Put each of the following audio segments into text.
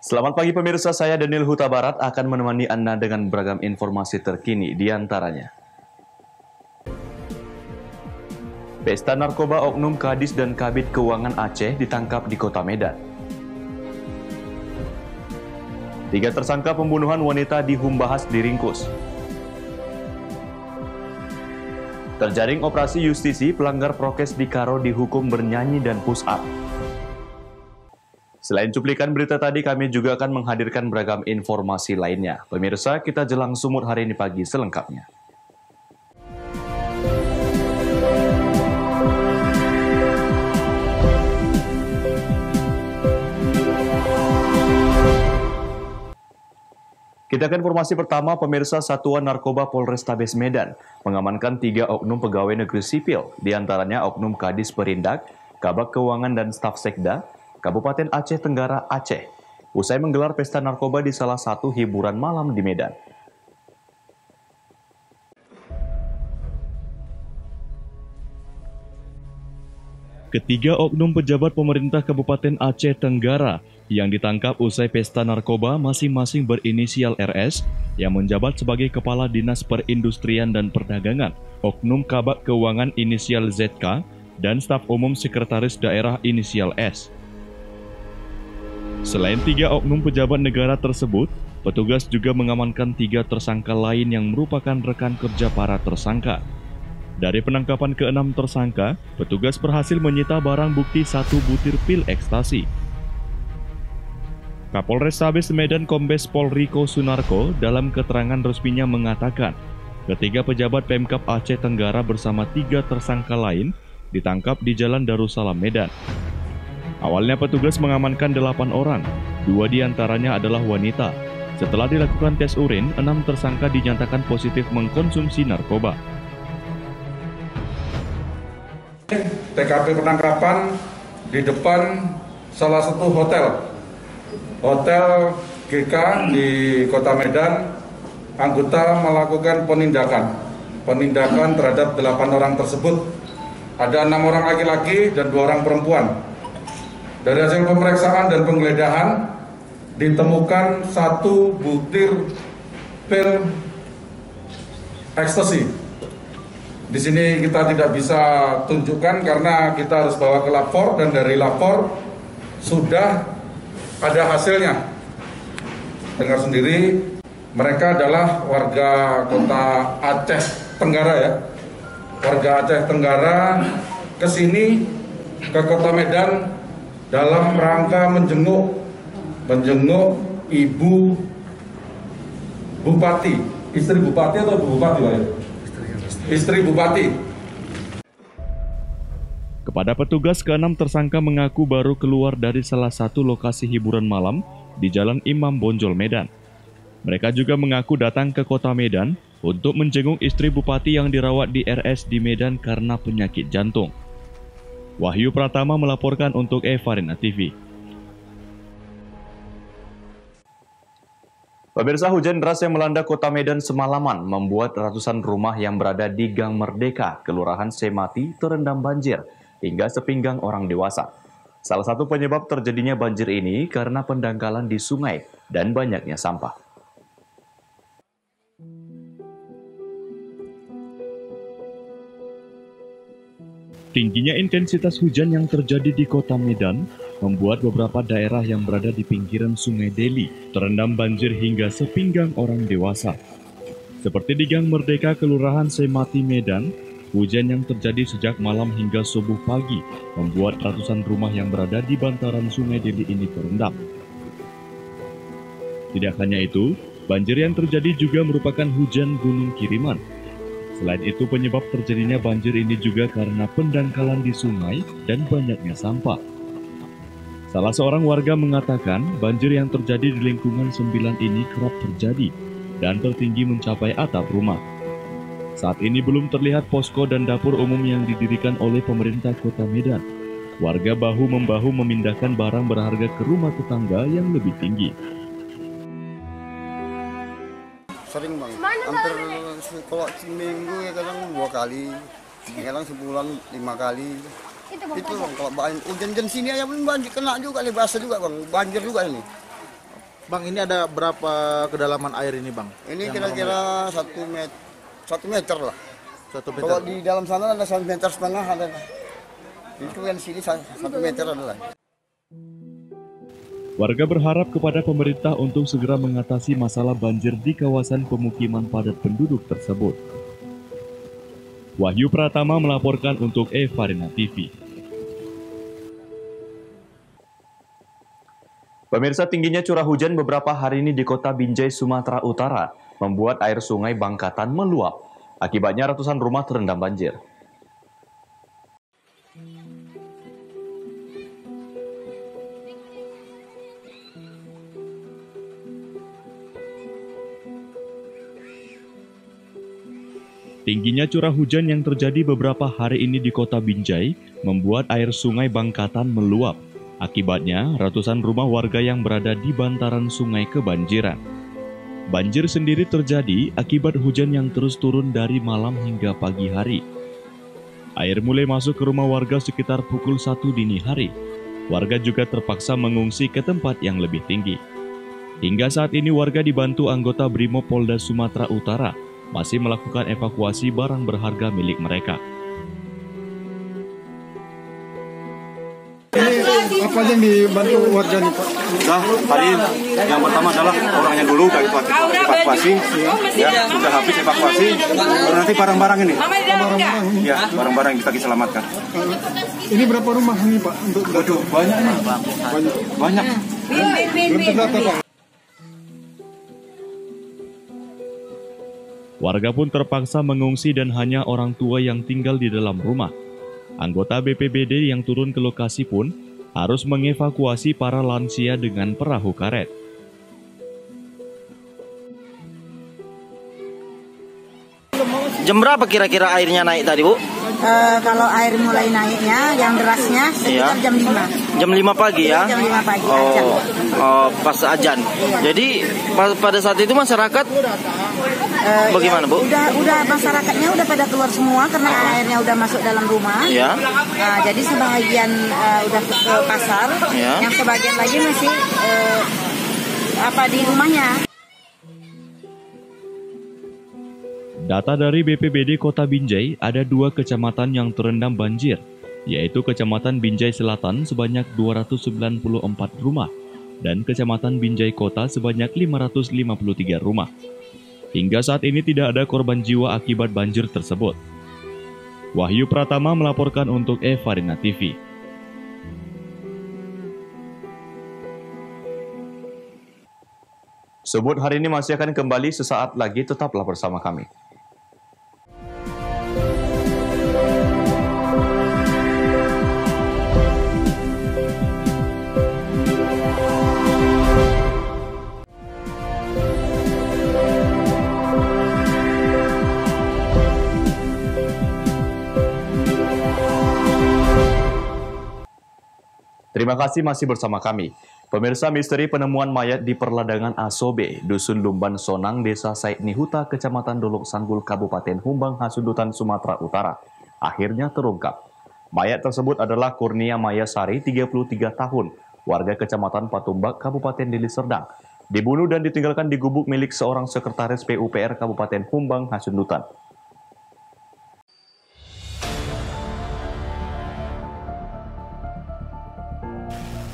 Selamat pagi pemirsa, saya Daniel Huta Barat akan menemani Anda dengan beragam informasi terkini di antaranya. Pesta narkoba oknum Kadis dan Kabid Keuangan Aceh ditangkap di Kota Medan. 3 tersangka pembunuhan wanita di Humbahas diringkus. Terjaring operasi justisi, pelanggar prokes di Karo dihukum bernyanyi dan push up. Selain cuplikan berita tadi, kami juga akan menghadirkan beragam informasi lainnya. Pemirsa, kita jelang sumur hari ini pagi selengkapnya. Kita ke informasi pertama, pemirsa. Satuan Narkoba Polrestabes Medan mengamankan 3 oknum pegawai negeri sipil, diantaranya oknum Kadis Perindak, Kabak Keuangan dan staf Sekda, Kabupaten Aceh Tenggara, Aceh, usai menggelar pesta narkoba di salah satu hiburan malam di Medan. Ketiga oknum pejabat pemerintah Kabupaten Aceh Tenggara yang ditangkap usai pesta narkoba masing-masing berinisial RS yang menjabat sebagai Kepala Dinas Perindustrian dan Perdagangan, oknum Kabak Keuangan inisial ZK, dan staf umum Sekretaris Daerah inisial S. Selain 3 oknum pejabat negara tersebut, petugas juga mengamankan 3 tersangka lain yang merupakan rekan kerja para tersangka. Dari penangkapan ke-6 tersangka, petugas berhasil menyita barang bukti 1 butir pil ekstasi. Kapolrestabes Medan Kombes Pol Riko Sunarko dalam keterangan resminya mengatakan, ketiga pejabat Pemkab Aceh Tenggara bersama 3 tersangka lain ditangkap di Jalan Darussalam Medan. Awalnya petugas mengamankan 8 orang, 2 diantaranya adalah wanita. Setelah dilakukan tes urin, 6 tersangka dinyatakan positif mengkonsumsi narkoba. TKP penangkapan di depan salah satu hotel GK di Kota Medan. Anggota melakukan penindakan terhadap 8 orang tersebut. Ada 6 orang laki-laki dan 2 orang perempuan. Dari hasil pemeriksaan dan penggeledahan ditemukan 1 butir pil ekstasi. Di sini kita tidak bisa tunjukkan karena kita harus bawa ke lapor, dan dari lapor sudah ada hasilnya. Dengar sendiri, mereka adalah warga Kota Aceh Tenggara ya. Warga Aceh Tenggara kesini ke Kota Medan dalam rangka menjenguk Ibu Bupati, istri Bupati atau Ibu Bupati Pak? Istri Bupati. Kepada petugas, ke-6 tersangka mengaku baru keluar dari salah satu lokasi hiburan malam di Jalan Imam Bonjol, Medan. Mereka juga mengaku datang ke Kota Medan untuk menjenguk istri Bupati yang dirawat di RS di Medan karena penyakit jantung. Wahyu Pratama melaporkan untuk Evarina TV. Pemirsa, hujan deras yang melanda Kota Medan semalaman membuat ratusan rumah yang berada di Gang Merdeka, Kelurahan Semati, terendam banjir hingga sepinggang orang dewasa. Salah satu penyebab terjadinya banjir ini karena pendangkalan di sungai dan banyaknya sampah. Tingginya intensitas hujan yang terjadi di Kota Medan membuat beberapa daerah yang berada di pinggiran Sungai Deli terendam banjir hingga sepinggang orang dewasa. Seperti di Gang Merdeka, Kelurahan Semati, Medan, hujan yang terjadi sejak malam hingga subuh pagi membuat ratusan rumah yang berada di bantaran Sungai Deli ini terendam. Tidak hanya itu, banjir yang terjadi juga merupakan hujan gunung kiriman. Selain itu, penyebab terjadinya banjir ini juga karena pendangkalan di sungai dan banyaknya sampah. Salah seorang warga mengatakan banjir yang terjadi di lingkungan 9 ini kerap terjadi dan tertinggi mencapai atap rumah. Saat ini belum terlihat posko dan dapur umum yang didirikan oleh pemerintah Kota Medan. Warga bahu-membahu memindahkan barang berharga ke rumah tetangga yang lebih tinggi. Sering bang, hampir kalau seminggu ya kadang 2 kali, kadang sebulan 5 kali. Itu bang, kalau hujan-hujan sini aja pun banjir, kena juga nih, basah juga bang, banjir juga ini. Bang, ini ada berapa kedalaman air ini, Bang? Ini kira-kira 1 meter lah. 1 meter. Kalau di dalam sana ada 1,5 meter ada. Itu yang sini 1 meter adalah. Warga berharap kepada pemerintah untuk segera mengatasi masalah banjir di kawasan pemukiman padat penduduk tersebut. Wahyu Pratama melaporkan untuk Evarina TV. Pemirsa, tingginya curah hujan beberapa hari ini di kota Binjai, Sumatera Utara membuat air sungai Bangkatan meluap. Akibatnya ratusan rumah terendam banjir. Tingginya curah hujan yang terjadi beberapa hari ini di kota Binjai membuat air sungai Bangkatan meluap. Akibatnya, ratusan rumah warga yang berada di bantaran sungai kebanjiran. Banjir sendiri terjadi akibat hujan yang terus turun dari malam hingga pagi hari. Air mulai masuk ke rumah warga sekitar pukul 1 dini hari. Warga juga terpaksa mengungsi ke tempat yang lebih tinggi. Hingga saat ini warga dibantu anggota Brimob Polda Sumatera Utara masih melakukan evakuasi barang berharga milik mereka. Apa yang dibantu warga nih, Pak? Nah, tadi yang pertama adalah orangnya dulu dari evakuasi, ya sudah habis evakuasi, baru nanti barang-barang ini, ya barang-barang yang kita selamatkan. Ini berapa rumah nih, Pak? Waduh, banyak nih, banyak. Belum terdata, Pak. Warga pun terpaksa mengungsi dan hanya orang tua yang tinggal di dalam rumah. Anggota BPBD yang turun ke lokasi pun harus mengevakuasi para lansia dengan perahu karet. Jam berapa kira-kira airnya naik tadi, Bu? Kalau air mulai naiknya, yang derasnya sekitar jam 5. Jam 5 pagi ya? Jam 5 pagi, pas ajan. Jadi pada saat itu masyarakat bagaimana, Bu? Udah masyarakatnya udah pada keluar semua karena airnya udah masuk dalam rumah. Ya. Jadi sebagian udah ke pasar, yang sebagian lagi masih di rumahnya. Data dari BPBD Kota Binjai, ada 2 kecamatan yang terendam banjir, yaitu Kecamatan Binjai Selatan sebanyak 294 rumah, dan Kecamatan Binjai Kota sebanyak 553 rumah. Hingga saat ini tidak ada korban jiwa akibat banjir tersebut. Wahyu Pratama melaporkan untuk Evarina TV. Sebut hari ini masih akan kembali sesaat lagi, tetaplah bersama kami. Terima kasih masih bersama kami. Pemirsa, misteri penemuan mayat di perladangan Asobe, Dusun Lumban Sonang, Desa Said Nihuta, Kecamatan Dolok Sanggul, Kabupaten Humbang Hasundutan, Sumatera Utara, akhirnya terungkap. Mayat tersebut adalah Kurnia Maya Sari, 33 tahun, warga Kecamatan Patumbak, Kabupaten Deli Serdang, dibunuh dan ditinggalkan di gubuk milik seorang sekretaris PUPR Kabupaten Humbang Hasundutan.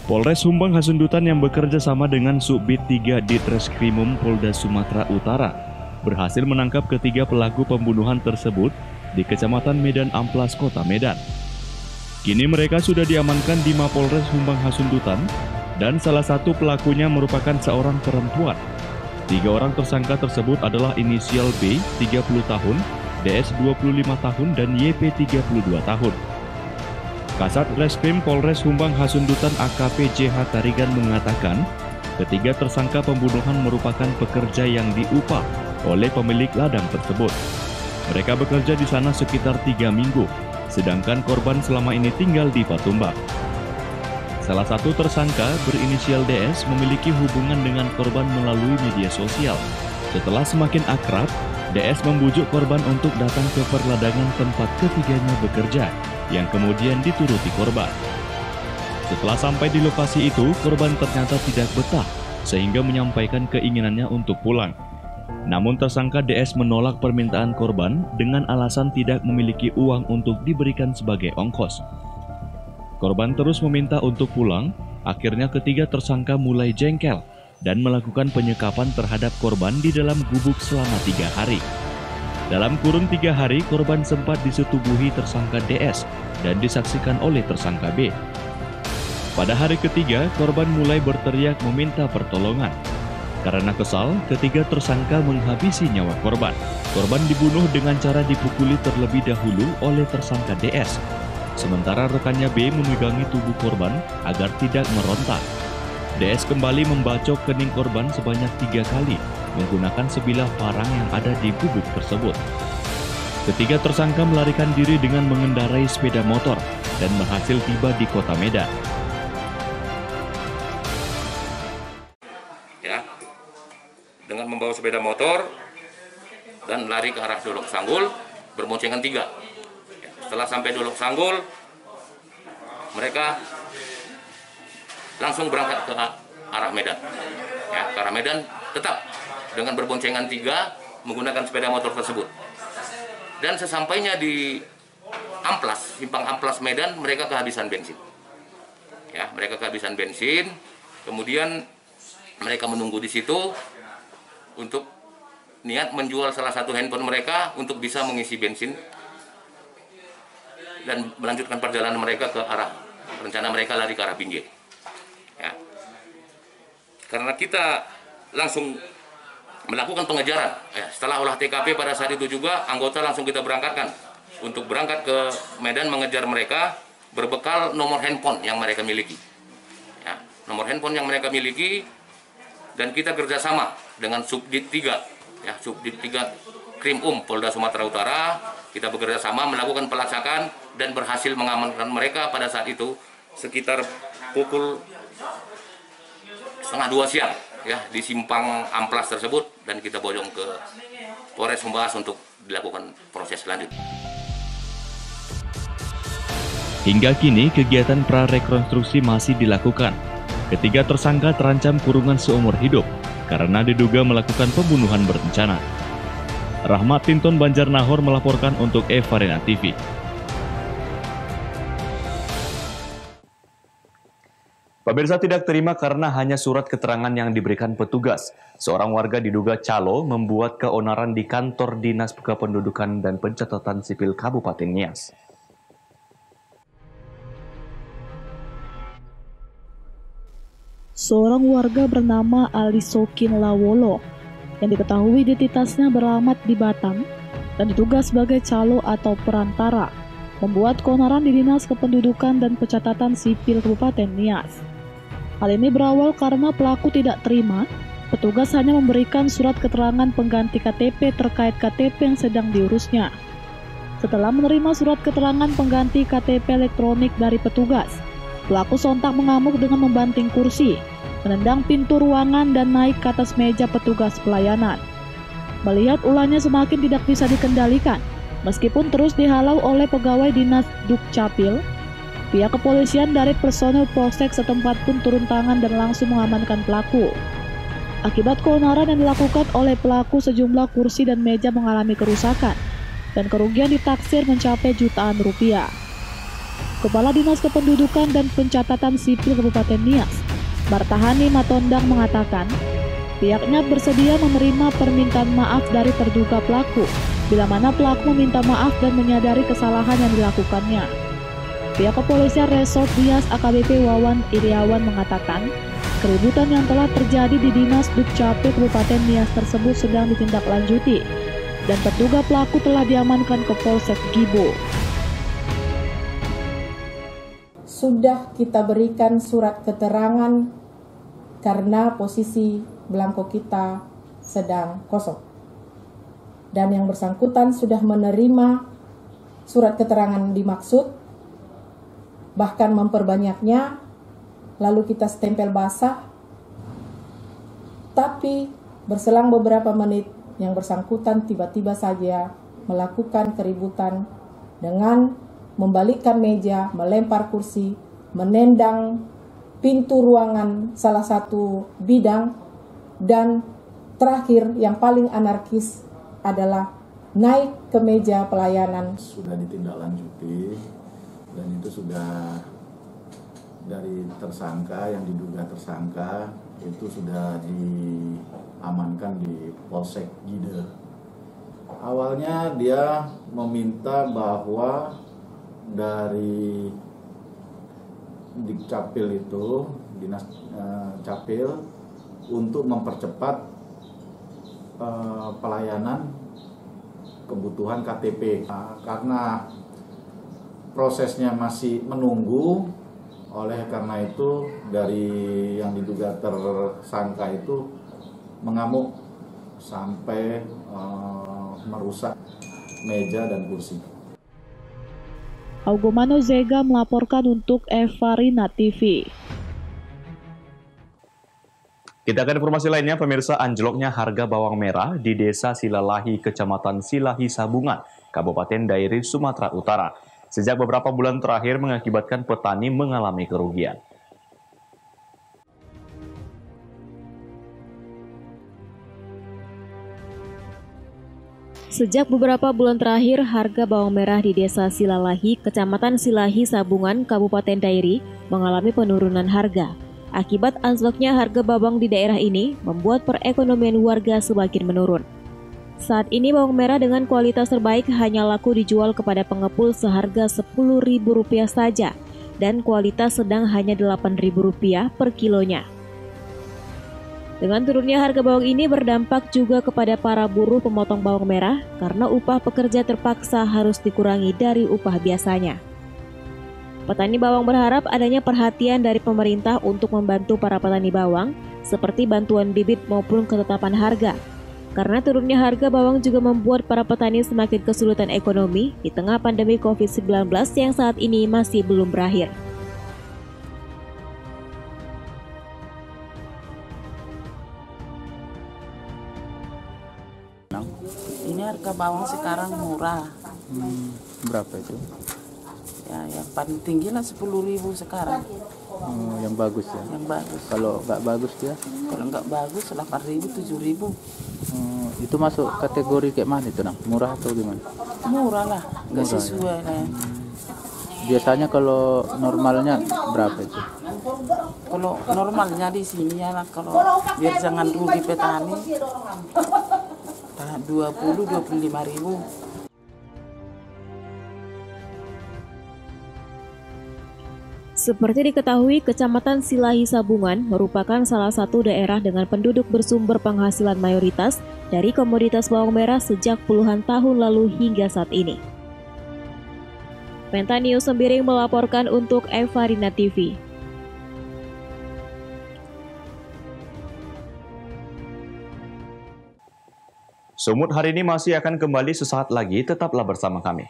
Polres Humbang Hasundutan yang bekerja sama dengan Subbit 3 Ditreskrimum Polda Sumatera Utara berhasil menangkap ketiga pelaku pembunuhan tersebut di Kecamatan Medan Amplas, Kota Medan. Kini mereka sudah diamankan di Mapolres Humbang Hasundutan dan salah satu pelakunya merupakan seorang perempuan. 3 orang tersangka tersebut adalah inisial B, 30 tahun, DS 25 tahun, dan YP 32 tahun. Kasat Reskrim Polres Humbang Hasundutan AKP JH Tarigan mengatakan, ketiga tersangka pembunuhan merupakan pekerja yang diupah oleh pemilik ladang tersebut. Mereka bekerja di sana sekitar 3 minggu, sedangkan korban selama ini tinggal di Patumbak. Salah satu tersangka berinisial DS memiliki hubungan dengan korban melalui media sosial. Setelah semakin akrab, DS membujuk korban untuk datang ke perladangan tempat ketiganya bekerja, yang kemudian dituruti korban. Setelah sampai di lokasi itu, korban ternyata tidak betah sehingga menyampaikan keinginannya untuk pulang. Namun tersangka DS menolak permintaan korban dengan alasan tidak memiliki uang untuk diberikan sebagai ongkos. Korban terus meminta untuk pulang, akhirnya ketiga tersangka mulai jengkel dan melakukan penyekapan terhadap korban di dalam gubuk selama 3 hari. Dalam kurun 3 hari, korban sempat disetubuhi tersangka DS dan disaksikan oleh tersangka B. Pada hari ketiga, korban mulai berteriak meminta pertolongan. Karena kesal, ketiga tersangka menghabisi nyawa korban. Korban dibunuh dengan cara dipukuli terlebih dahulu oleh tersangka DS. Sementara rekannya B memegangi tubuh korban agar tidak merontak. DS kembali membacok kening korban sebanyak 3 kali menggunakan sebilah parang yang ada di gubuk tersebut. Ketiga tersangka melarikan diri dengan mengendarai sepeda motor dan berhasil tiba di kota Medan. Dengan membawa sepeda motor dan lari ke arah Dolok Sanggul berboncengan 3. Setelah sampai Dolok Sanggul, mereka langsung berangkat ke arah Medan. Ya, ke arah Medan tetap dengan berboncengan 3 menggunakan sepeda motor tersebut. Dan sesampainya di Amplas, simpang Amplas Medan, mereka kehabisan bensin. Ya, mereka kehabisan bensin. Kemudian mereka menunggu di situ untuk niat menjual salah satu handphone mereka untuk bisa mengisi bensin dan melanjutkan perjalanan mereka ke arah rencana mereka lari ke arah Binjai. Ya. Karena kita langsung melakukan pengejaran, ya, setelah olah TKP pada saat itu juga anggota langsung kita berangkatkan untuk berangkat ke Medan mengejar mereka berbekal nomor handphone yang mereka miliki. Ya, nomor handphone yang mereka miliki. Dan kita kerjasama dengan Subdit 3, ya, Subdit 3 Krim Polda Sumatera Utara. Kita bekerja sama melakukan pelacakan dan berhasil mengamankan mereka pada saat itu sekitar pukul 1:30 siang, ya, di simpang Amplas tersebut, dan kita bojong ke Polres Membahas untuk dilakukan proses selanjutnya. Hingga kini kegiatan prarekonstruksi masih dilakukan. Ketiga tersangka terancam kurungan seumur hidup karena diduga melakukan pembunuhan berencana. Rahmat Tinton Banjarnahor melaporkan untuk Evarena TV. Pemirsa tidak terima karena hanya surat keterangan yang diberikan petugas. Seorang warga diduga calo membuat keonaran di kantor Dinas Kependudukan dan Pencatatan Sipil Kabupaten Nias. Seorang warga bernama Ali Sokin Lawolo yang diketahui identitasnya beralamat di Batam dan diduga sebagai calo atau perantara membuat keonaran di Dinas Kependudukan dan Pencatatan Sipil Kabupaten Nias. Hal ini berawal karena pelaku tidak terima petugas hanya memberikan surat keterangan pengganti KTP terkait KTP yang sedang diurusnya. Setelah menerima surat keterangan pengganti KTP elektronik dari petugas, pelaku sontak mengamuk dengan membanting kursi, menendang pintu ruangan dan naik ke atas meja petugas pelayanan. Melihat ulahnya semakin tidak bisa dikendalikan, meskipun terus dihalau oleh pegawai Dinas Dukcapil, pihak kepolisian dari personel polsek setempat pun turun tangan dan langsung mengamankan pelaku. Akibat keonaran yang dilakukan oleh pelaku, sejumlah kursi dan meja mengalami kerusakan, dan kerugian ditaksir mencapai jutaan rupiah. Kepala Dinas Kependudukan dan Pencatatan Sipil Kabupaten Nias, Bartahani Matondang, mengatakan pihaknya bersedia menerima permintaan maaf dari terduga pelaku bila mana pelaku meminta maaf dan menyadari kesalahan yang dilakukannya. Pihak kepolisian Resort Nias AKBP Wawan Iriawan mengatakan keributan yang telah terjadi di Dinas Dukcapil Kabupaten Nias tersebut sedang ditindaklanjuti dan terduga pelaku telah diamankan ke Polsek Gibo. Sudah kita berikan surat keterangan karena posisi belangko kita sedang kosong. Dan yang bersangkutan sudah menerima surat keterangan dimaksud, bahkan memperbanyaknya, lalu kita stempel basah. Tapi berselang beberapa menit, yang bersangkutan tiba-tiba saja melakukan keributan dengan membalikkan meja, melempar kursi, menendang pintu ruangan salah satu bidang, dan terakhir yang paling anarkis adalah naik ke meja pelayanan. Sudah ditindaklanjuti dan itu sudah dari tersangka yang diduga tersangka itu sudah diamankan di Polsek Gide. Awalnya dia meminta bahwa dari Dikcapil itu, Dinas Capil, untuk mempercepat pelayanan kebutuhan KTP. Karena prosesnya masih menunggu, oleh karena itu dari yang diduga tersangka itu mengamuk sampai merusak meja dan kursi. Augomano Zega melaporkan untuk Evarina TV. Kita akan informasi lainnya, pemirsa. Anjloknya harga bawang merah di Desa Silalahi, Kecamatan Silahi Sabungan, Kabupaten Dairi, Sumatera Utara, sejak beberapa bulan terakhir mengakibatkan petani mengalami kerugian. Sejak beberapa bulan terakhir, harga bawang merah di Desa Silalahi, Kecamatan Silahi Sabungan, Kabupaten Dairi, mengalami penurunan harga. Akibat anjloknya harga bawang di daerah ini, membuat perekonomian warga semakin menurun. Saat ini bawang merah dengan kualitas terbaik hanya laku dijual kepada pengepul seharga Rp10.000 saja, dan kualitas sedang hanya Rp8.000 per kilonya. Dengan turunnya harga bawang ini berdampak juga kepada para buruh pemotong bawang merah karena upah pekerja terpaksa harus dikurangi dari upah biasanya. Petani bawang berharap adanya perhatian dari pemerintah untuk membantu para petani bawang seperti bantuan bibit maupun ketetapan harga. Karena turunnya harga bawang juga membuat para petani semakin kesulitan ekonomi di tengah pandemi COVID-19 yang saat ini masih belum berakhir. Ini harga bawang sekarang murah. Berapa itu? Ya, yang paling tinggi lah 10.000 sekarang. Yang bagus ya? Yang bagus. Kalau nggak bagus dia? Kalau nggak bagus 8.000, 7.000. Itu masuk kategori kayak mana itu, Nang? Murah atau gimana? Murah lah, nggak sesuai lah. Biasanya kalau normalnya berapa itu? Kalau normalnya di sini ya lah, kalau biar jangan rugi petani, 20-25.000. Seperti diketahui, Kecamatan Silahi Sabungan merupakan salah satu daerah dengan penduduk bersumber penghasilan mayoritas dari komoditas bawang merah sejak puluhan tahun lalu hingga saat ini. Penta News Sembiring melaporkan untuk Evarina TV. Sumut hari ini masih akan kembali sesaat lagi, tetaplah bersama kami.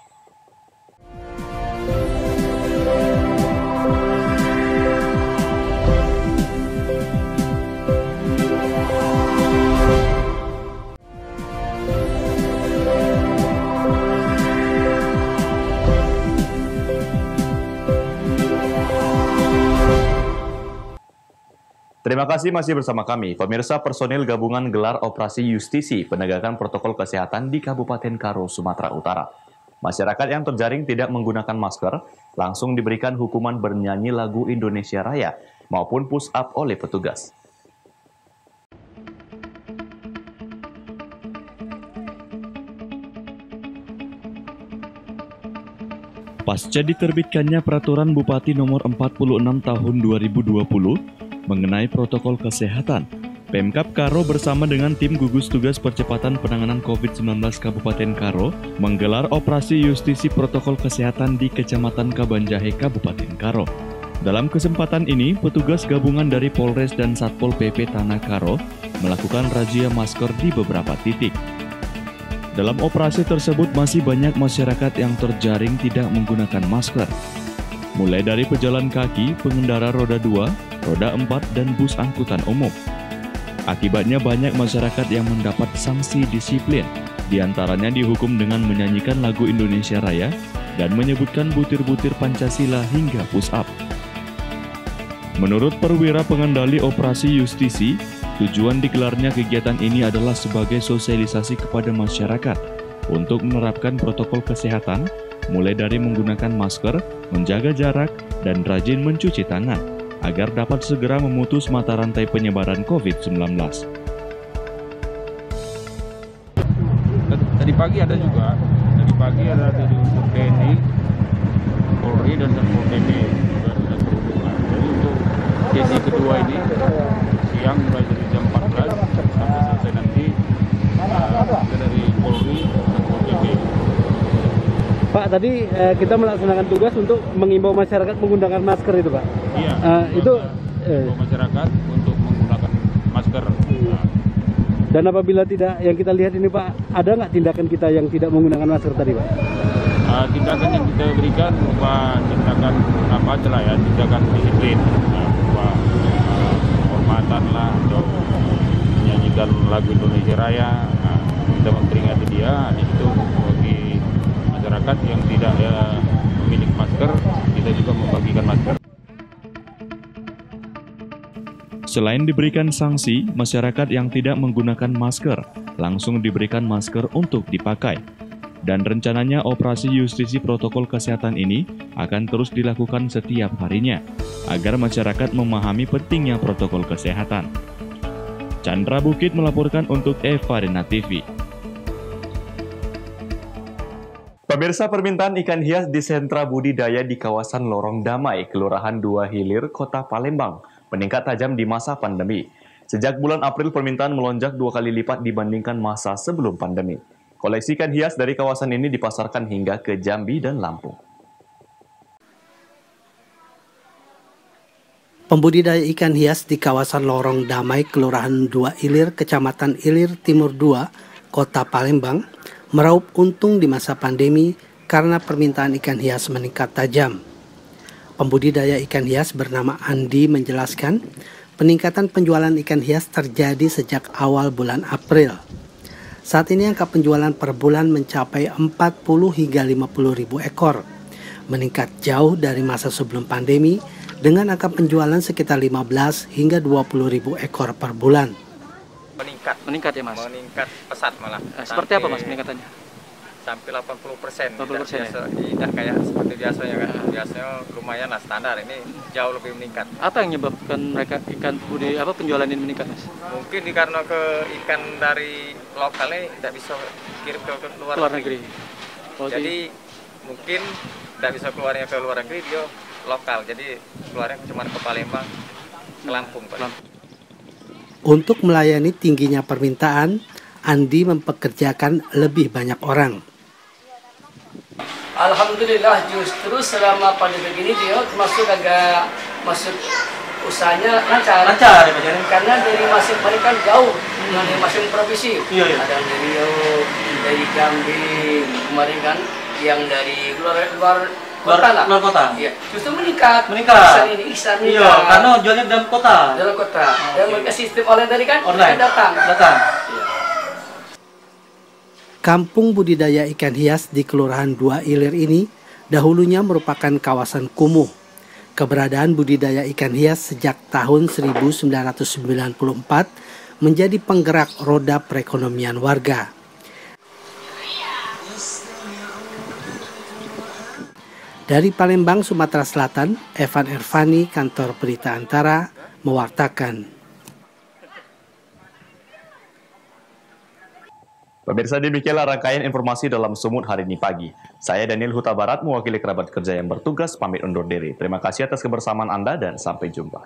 Terima kasih masih bersama kami. Pemirsa, personil gabungan gelar operasi justisi penegakan protokol kesehatan di Kabupaten Karo, Sumatera Utara. Masyarakat yang terjaring tidak menggunakan masker langsung diberikan hukuman bernyanyi lagu Indonesia Raya maupun push up oleh petugas. Pasca diterbitkannya Peraturan Bupati Nomor 46 Tahun 2020 mengenai protokol kesehatan, Pemkab Karo bersama dengan tim gugus tugas percepatan penanganan COVID-19 Kabupaten Karo menggelar operasi justisi protokol kesehatan di Kecamatan Kabanjahe, Kabupaten Karo. Dalam kesempatan ini, petugas gabungan dari Polres dan Satpol PP Tanah Karo melakukan razia masker di beberapa titik. Dalam operasi tersebut masih banyak masyarakat yang terjaring tidak menggunakan masker. Mulai dari pejalan kaki, pengendara roda 2, roda 4, dan bus angkutan umum. Akibatnya banyak masyarakat yang mendapat sanksi disiplin, diantaranya dihukum dengan menyanyikan lagu Indonesia Raya dan menyebutkan butir-butir Pancasila hingga push up. Menurut perwira pengendali operasi justisi, tujuan digelarnya kegiatan ini adalah sebagai sosialisasi kepada masyarakat untuk menerapkan protokol kesehatan, mulai dari menggunakan masker, menjaga jarak, dan rajin mencuci tangan, agar dapat segera memutus mata rantai penyebaran COVID-19. Tadi pagi ada juga, dari unsur TNI, Polri, dan Satpol PP juga sudah terhubungan. Jadi untuk sesi kedua ini, siang mulai dari jam 14 sampai selesai nanti, dari Polri, Satpol PP. Pak, tadi kita melaksanakan tugas untuk mengimbau masyarakat menggunakan masker itu, Pak. Iya. Mengimbau masyarakat untuk menggunakan masker. Dan apabila tidak, yang kita lihat ini Pak, ada nggak tindakan kita yang tidak menggunakan masker tadi Pak? Tindakan yang kita berikan berupa tindakan tindakan disiplin, berupa penghormatan lah, atau menyanyikan lagu Indonesia Raya. Kita memperingati dia, di situ bagi masyarakat yang tidak memiliki masker, kita juga membagikan masker. Selain diberikan sanksi, masyarakat yang tidak menggunakan masker langsung diberikan masker untuk dipakai. Dan rencananya operasi justisi protokol kesehatan ini akan terus dilakukan setiap harinya, agar masyarakat memahami pentingnya protokol kesehatan. Chandra Bukit melaporkan untuk Evarina TV. Pemirsa, permintaan ikan hias di sentra budidaya di kawasan Lorong Damai, Kelurahan Dua Hilir, Kota Palembang, meningkat tajam di masa pandemi. Sejak bulan April, permintaan melonjak 2 kali lipat dibandingkan masa sebelum pandemi. Koleksi ikan hias dari kawasan ini dipasarkan hingga ke Jambi dan Lampung. Pembudidaya ikan hias di kawasan Lorong Damai, Kelurahan Dua Hilir, Kecamatan Ilir Timur 2, Kota Palembang, meraup untung di masa pandemi karena permintaan ikan hias meningkat tajam. Pembudidaya ikan hias bernama Andi menjelaskan, peningkatan penjualan ikan hias terjadi sejak awal bulan April. Saat ini angka penjualan per bulan mencapai 40 hingga 50 ribu ekor, meningkat jauh dari masa sebelum pandemi dengan angka penjualan sekitar 15 hingga 20 ribu ekor per bulan. Meningkat ya Mas? Meningkat pesat malah. Seperti apa Mas peningkatannya? Sampai 80%. 80% biasa, tidak kayak seperti biasanya kan. Biasanya lumayan lah standar, ini jauh lebih meningkat. Apa yang menyebabkan mereka penjualan ini meningkat Mas? Mungkin karena ke ikan dari lokalnya tidak bisa kirim ke luar negeri. Jadi mungkin tidak bisa keluarnya ke luar negeri, dia lokal. Jadi keluarnya cuma ke Palembang, ke Lampung. Untuk melayani tingginya permintaan, Andi mempekerjakan lebih banyak orang. Alhamdulillah, justru selama pandemi ini dia agak masuk usahanya lancar ya Pak Jani? Karena dari masing mereka jauh dari masing provinsi. Ada dari Riau, dari Jambi, kemarin kan yang dari luar kota lah. Luar kota. Iya, justru meningkat. Ihsan ini. Iya, karena jualnya dalam kota. Dalam kota. Dan mereka sistem online tadi kan online. Datang. Iya. Kampung budidaya ikan hias di Kelurahan Dua Hilir ini dahulunya merupakan kawasan kumuh. Keberadaan budidaya ikan hias sejak tahun 1994 menjadi penggerak roda perekonomian warga. Dari Palembang, Sumatera Selatan, Evan Ervani, Kantor Berita Antara, mewartakan. Pemirsa, demikianlah rangkaian informasi dalam Sumut hari ini pagi. Saya Daniel Huta Barat, mewakili kerabat kerja yang bertugas, pamit undur diri. Terima kasih atas kebersamaan Anda dan sampai jumpa.